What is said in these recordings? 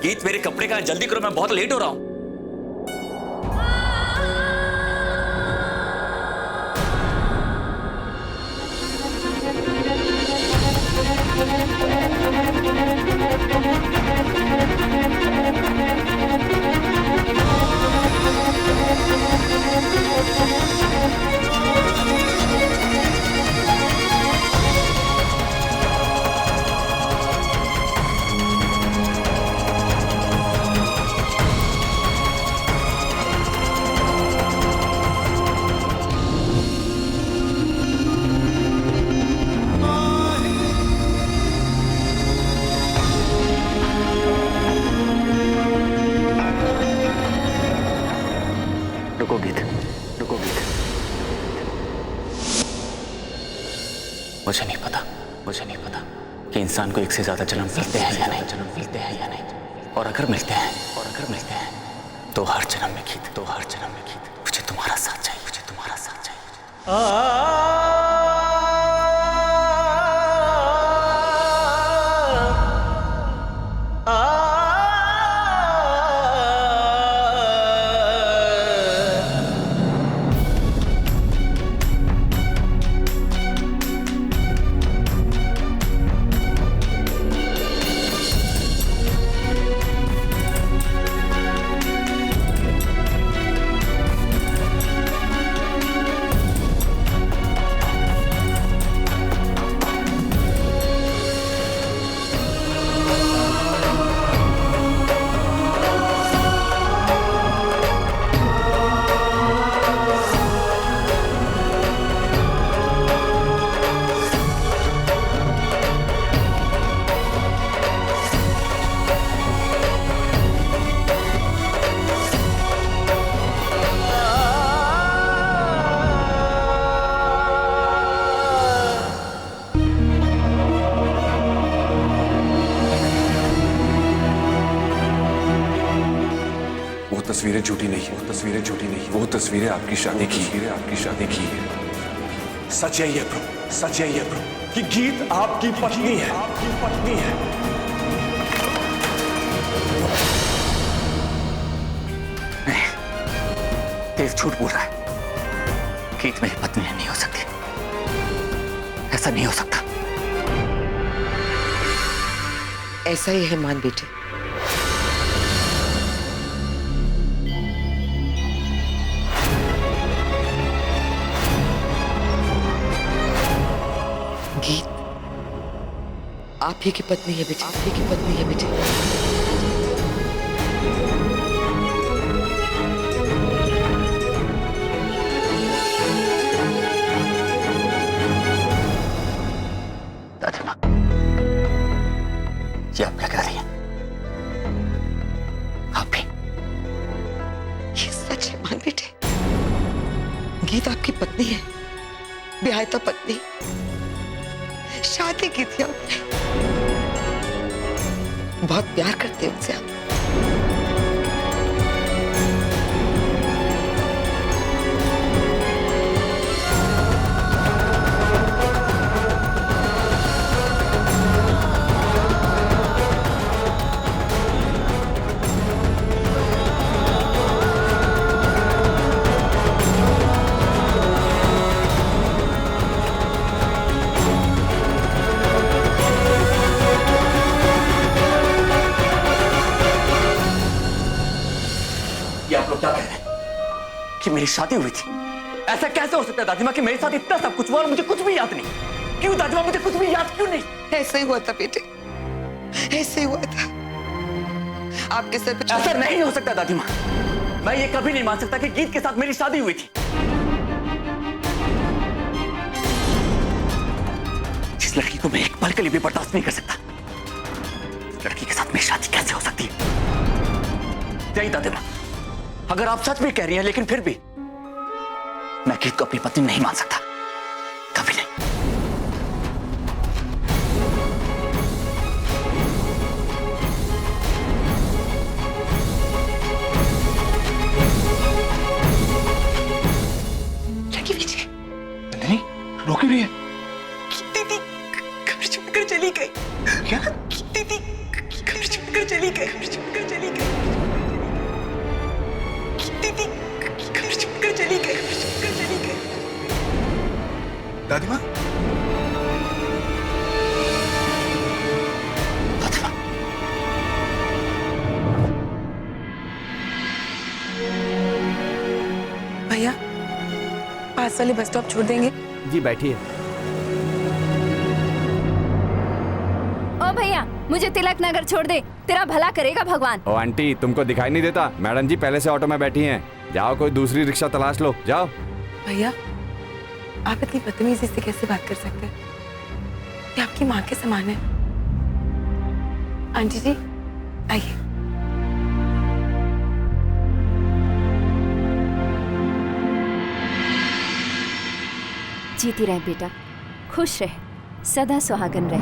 गीत मेरे कपड़े का जल्दी करो, मैं बहुत लेट हो रहा हूँ। रुको गीत, रुको गीत। मुझे नहीं पता कि इंसान को एक से ज्यादा जन्म मिलते हैं या नहीं, और अगर मिलते हैं तो हर जन्म में गीत, मुझे तुम्हारा साथ चाहिए, तस्वीरें झूठी नहीं, वो तस्वीरें आपकी शादी की है। सच है ये ब्रो कि गीत आपकी पत्नी है। देव झूठ बोल रहा है। गीत मेरी पत्नी नहीं हो सकती, ऐसा नहीं हो सकता। ऐसा ही है मान बेटे। गीत आप ही की पत्नी है बेटे, दादी माँ, ये आप क्या कह रही हैं? आप भी? ये सच है मान बेटे। गीत आपकी पत्नी है, विवाहिता पत्नी। शादी की थी आपने, बहुत प्यार करते हैं उनसे आप। आप लोग क्या कह रहे हैं कि मेरी शादी हुई थी? ऐसा कैसे हो सकता है दादी माँ कि मेरे साथ इतना सब कुछ हुआ और मुझे कुछ भी याद नहीं? क्यों दादी माँ, मुझे कुछ भी याद क्यों नहीं? ऐसे ही हुआ था बेटे, ऐसे ही हुआ था। आपके सर पे ऐसा नहीं हो सकता दादी माँ। मैं ये कभी नहीं मान सकता कि गीत के साथ मेरी शादी हुई थी। जिस लड़की को मैं एक पल के लिए भी बर्दाश्त नहीं कर सकता, उस लड़की के साथ मेरी शादी कैसे हो सकती है? यही दादी माँ, अगर आप सच भी कह रही हैं, लेकिन फिर भी मैं गीत को अपनी पत्नी नहीं मान सकता, कभी नहीं। रो क्यों रही है? दीदी घर छोड़कर चली गई। क्या? दीदी घर छोड़कर चली गई। पास वाले बस स्टॉप छोड़ देंगे? जी बैठिए। ओ भैया, मुझे तिलक नगर छोड़ दे, तेरा भला करेगा भगवान। ओ आंटी, तुमको दिखाई नहीं देता? मैडम जी पहले से ऑटो में बैठी हैं। जाओ कोई दूसरी रिक्शा तलाश लो, जाओ। भैया, आप इतनी बदतमीजी से कैसे बात कर सकते हैं? ये आपकी माँ के समान है। आंटी जी, आइए। जीती रहे बेटा, खुश रहे, सदा सुहागन रहे।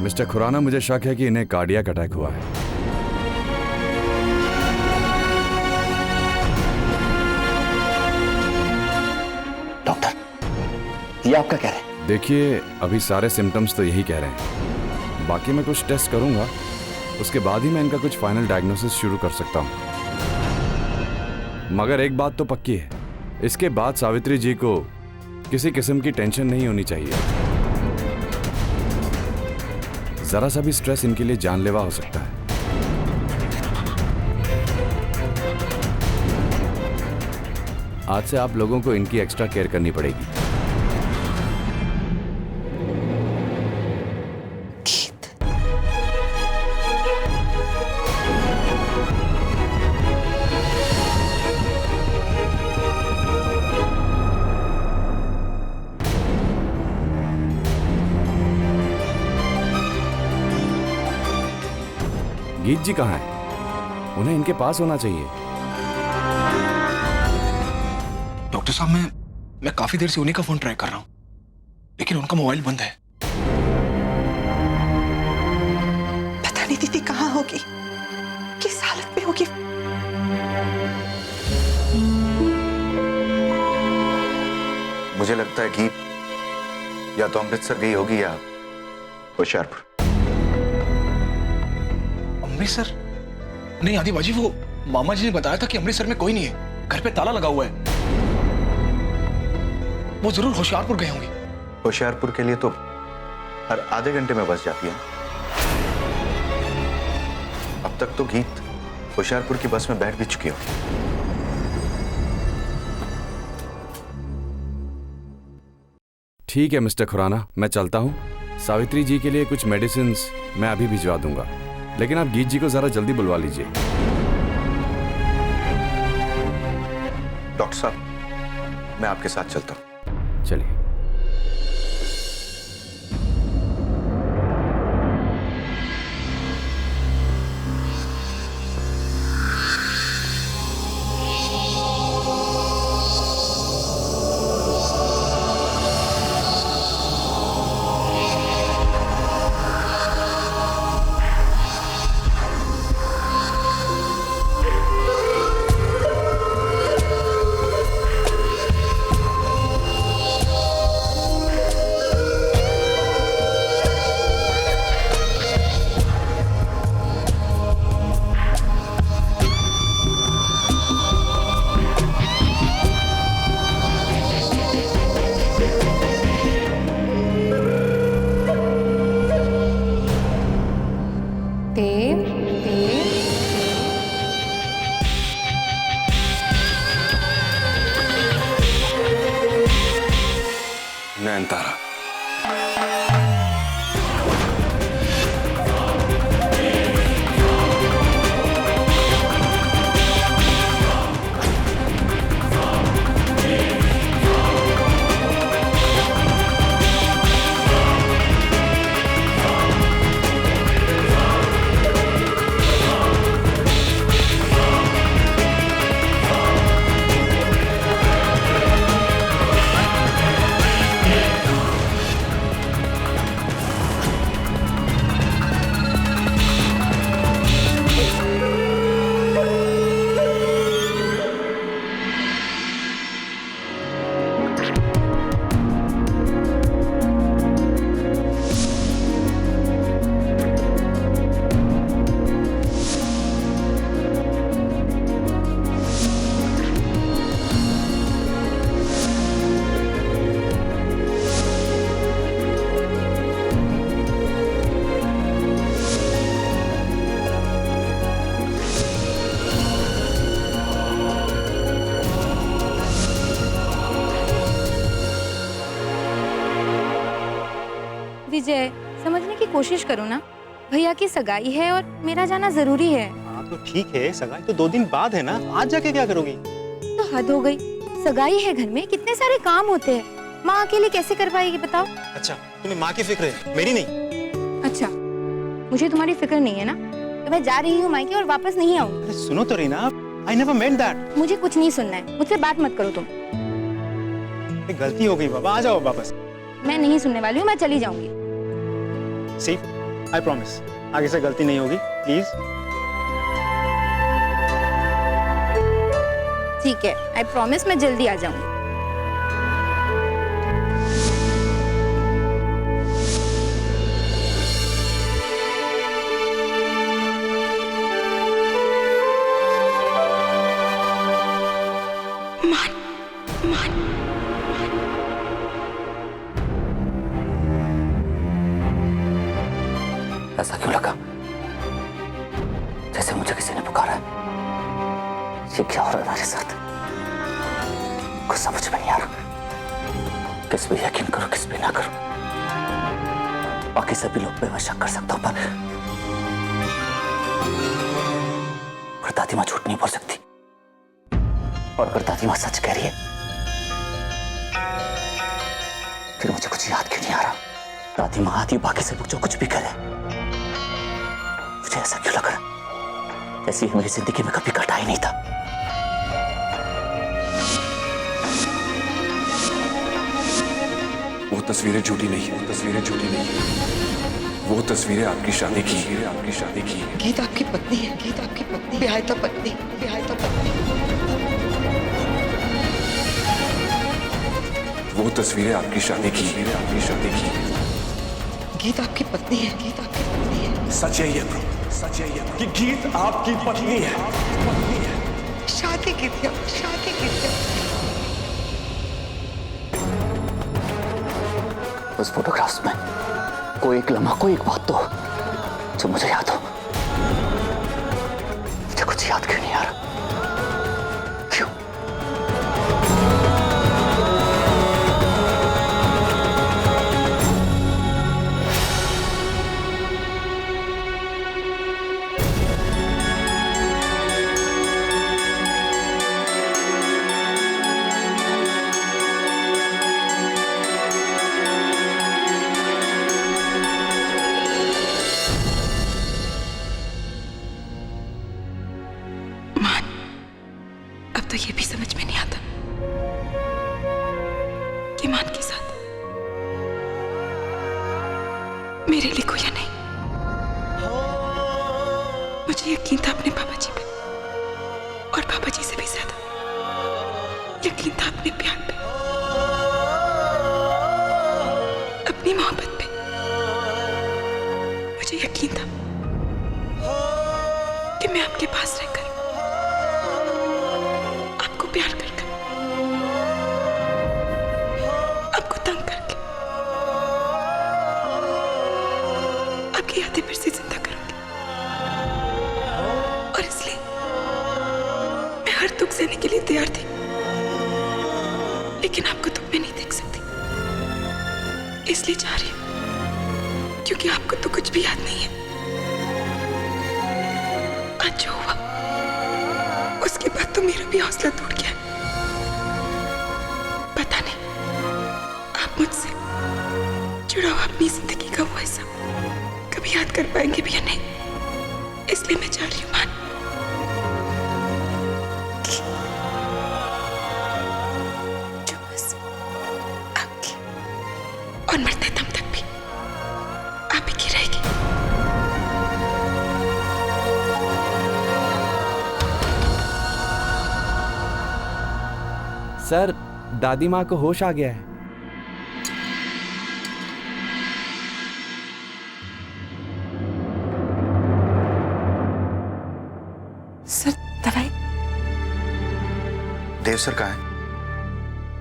मिस्टर खुराना, मुझे शक है कि इन्हें कार्डियक अटैक हुआ है। डॉक्टर, ये आपका कह रहे हैं? देखिए, अभी सारे सिम्टम्स तो यही कह रहे हैं। बाकी मैं कुछ टेस्ट करूंगा, उसके बाद ही मैं इनका कुछ फाइनल डायग्नोसिस शुरू कर सकता हूं। मगर एक बात तो पक्की है, इसके बाद सावित्री जी को किसी किस्म की टेंशन नहीं होनी चाहिए। जरा सा भी स्ट्रेस इनके लिए जानलेवा हो सकता है। आज से आप लोगों को इनकी एक्स्ट्रा केयर करनी पड़ेगी। गीत जी कहाँ हैं? उन्हें इनके पास होना चाहिए। डॉक्टर साहब, मैं काफी देर से उन्हीं का फोन ट्राई कर रहा हूं, लेकिन उनका मोबाइल बंद है। पता नहीं दीदी कहाँ होगी, किस हालत में होगी। मुझे लगता है कि या तो अमृतसर गई होगी या होशियारपुर। अमृतसर? नहीं आदि बाजी, वो मामा जी ने बताया था कि अमृतसर में कोई नहीं है, घर पे ताला लगा हुआ है। वो जरूर होशियारपुर गए होंगे। होशियारपुर के लिए तो हर आधे घंटे में बस जाती है। अब तक तो गीत होशियारपुर की बस में बैठ भी चुकी होगी। ठीक है मिस्टर खुराना, मैं चलता हूँ। सावित्री जी के लिए कुछ मेडिसिन मैं अभी भिजवा दूंगा, लेकिन आप गीत जी को जरा जल्दी बुलवा लीजिए। डॉक्टर साहब, मैं आपके साथ चलता हूं। चलिए। नयनतारा, विजय, समझने की कोशिश करो ना। भैया की सगाई है और मेरा जाना जरूरी है। हाँ तो ठीक है, सगाई तो 2 दिन बाद है ना, आज जाके क्या करोगी? तो हद हो गई, सगाई है, घर में कितने सारे काम होते हैं, माँ अकेले कैसे कर पाएगी बताओ? अच्छा, तुम्हें माँ की फिक्र है, मेरी नहीं। अच्छा, मुझे तुम्हारी फिक्र नहीं है ना, तो मैं जा रही हूँ मायके और वापस नहीं आऊंगी। अरे सुनो तो Reena, I never meant that। मुझे कुछ नहीं सुनना है, मुझसे बात मत करो तुम। गलती हो गई बाबा, आ जाओ वापस। मैं नहीं सुनने वाली हूँ, मैं चली जाऊंगी। See, I promise, आगे से गलती नहीं होगी, प्लीज। ठीक है, आई प्रॉमिस मैं जल्दी आ जाऊंगी। ऐसा क्यों लगा जैसे मुझे किसी ने पुकारा है? ये क्या हो रहा है मेरे साथ? कुछ समझ में नहीं आ रहा। किस पे यकीन करूं, किस पे ना करूं। बाकी सभी लोग पे मैं शक कर सकता हूं, पर दादी माँ झूठ नहीं बोल सकती। और अगर दादी माँ सच कह रही है, फिर मुझे कुछ याद क्यों नहीं आ रहा? दादी माँ आदि बाकी सब लोग जो कुछ भी करे, मुझे ऐसा क्यों लग रहा जैसे ये मेरी जिंदगी में कभी घटा ही नहीं था। वो तस्वीरें झूठी नहीं है, वो तस्वीरें झूठी नहीं है। वो तस्वीरें आपकी शादी की है, आपकी शादी की है। गीत आपकी पत्नी है, गीत आपकी पत्नी, विवाहिता पत्नी, विवाहिता पत्नी। वो तस्वीरें आपकी शादी की है, आपकी शादी की है। गीत आपकी पत्नी है, गीत आपकी पत्नी है। सच है ये ब्रो, सच है ये ब्रो कि गीत आपकी पत्नी है, पत्नी है। शादी की थी, शादी की थी। उस फोटोग्राफ्स में कोई एक लम्हा, कोई एक बात तो जो मुझे याद हो। मुझे कुछ याद क्यों नहीं आ रहा? क्यों? अब तो ये भी समझ में नहीं आता कि मान के साथ मेरे लिए कोई या नहीं। मुझे यकीन था अपने पापा जी पे, और पापा जी से भी ज्यादा यकीन था अपने प्यार पे, अपनी मोहब्बत पे। मुझे यकीन था कि मैं आपके पास रहकर, आपको प्यार करके, आपको तंग करके, आपकी यादें फिर से जिंदा करूंगी। और इसलिए मैं हर दुख सहने के लिए तैयार थी, लेकिन आपको दुख में नहीं देख सकती, इसलिए जा रही हूं, क्योंकि आपको तो कुछ भी याद नहीं है। आज जो हुआ उसके बाद तो मेरा भी हौसला टूट गया। पता नहीं आप मुझसे जुड़ा हुआ अपनी जिंदगी का वो हिस्सा कभी याद कर पाएंगे भी या नहीं, इसलिए मैं जा रही हूँ मान। जो बस आपकी और मरते दम तक भी आप ही की रहेगी। सर, दादी माँ को होश आ गया है। सर दवाई देव सर कहाँ है?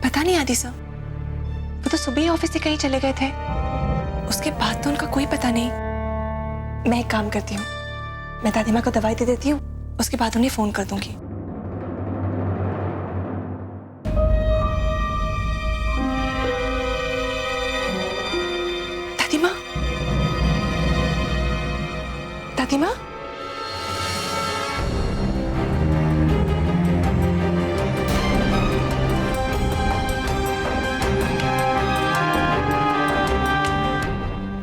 पता नहीं आदि सर, वो तो सुबह ही ऑफिस से कहीं चले गए थे, उसके बाद तो उनका कोई पता नहीं। मैं एक काम करती हूँ, मैं दादी माँ को दवाई दे देती हूँ, उसके बाद उन्हें फोन कर दूंगी। दादी माँ, दादी माँ,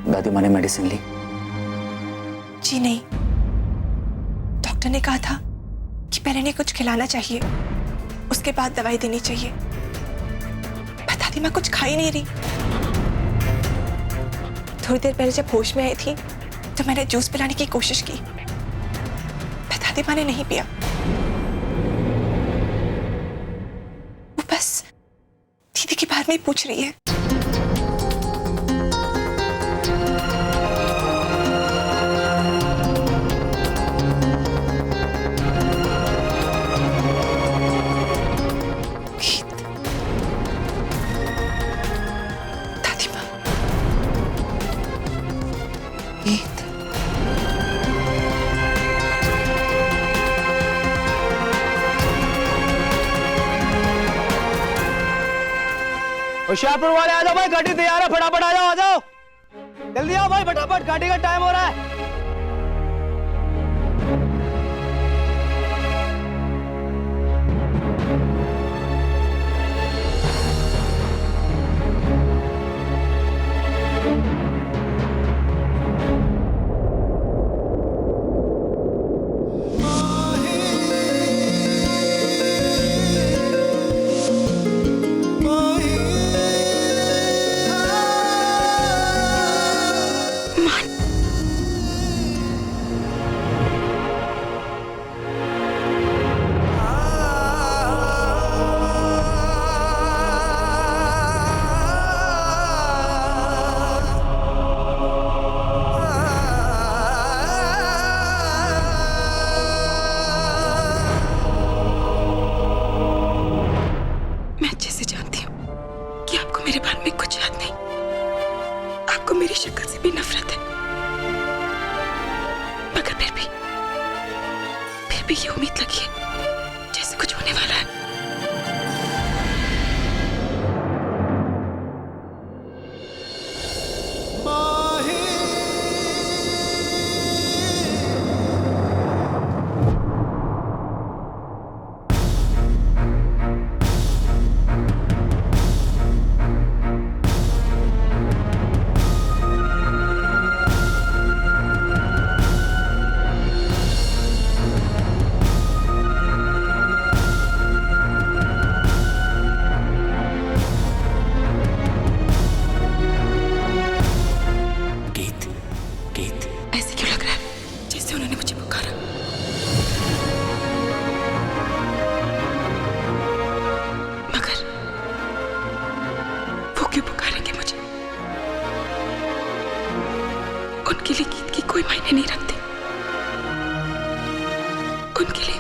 दादी माँ ने मेडिसिन ली? जी नहीं। डॉक्टर ने कहा था कि पहले इन्हें कुछ खिलाना चाहिए, उसके बाद दवाई देनी चाहिए। पर दादी माँ कुछ खा ही नहीं रही। थोड़ी देर पहले जब होश में आई थी तो मैंने जूस पिलाने की कोशिश की, पर दादी माँ ने नहीं पिया। वो बस दीदी के बारे में ही पूछ रही है। होशियारपुर वाले आ जाओ भाई, गाड़ी तैयार है, फटाफट आ जाओ, आ जाओ, जल्दी आओ भाई, फटाफट, गाड़ी का टाइम हो रहा है। मेरे बारे में कुछ याद नहीं, आपको मेरी शक्ल से भी नफरत है, मगर फिर भी ये उम्मीद लगी है जैसे कुछ होने वाला है। उनके लिए गीत की कोई मायने नहीं रखती, उनके लिए